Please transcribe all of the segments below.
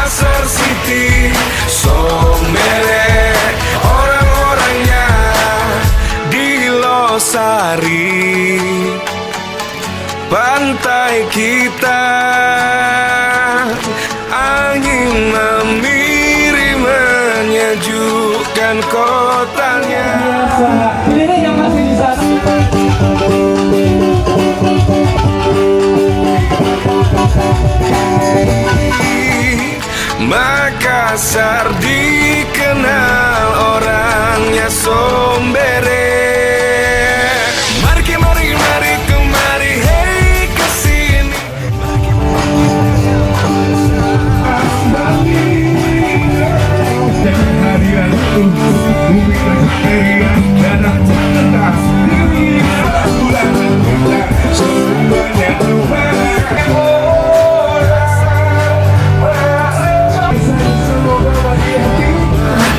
Makassar City, Sombere, orang-orangnya di Losari, pantai kita, angin memiri menyejukkan kotanya. Ini nih yang masih di sana. Makassar dikenal orangnya Sombere. Mari kemari, hey kesini. Harian untuk bumi dan tanah cerdas demi bulan kita semuanya Tuhan.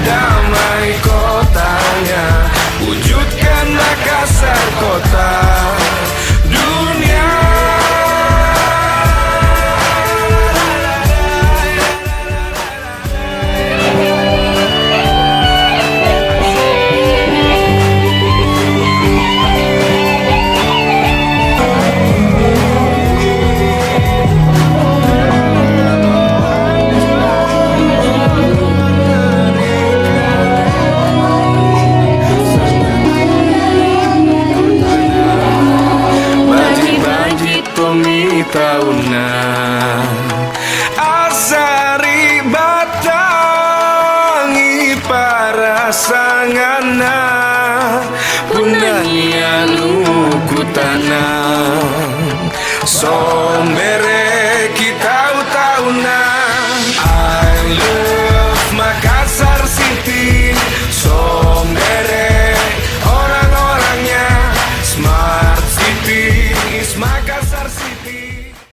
Damai kotanya, wujudkan Makassar kota dunia. Tauna Asari Batangi para sangana Punanya luku tanah Sombere kita tauna I love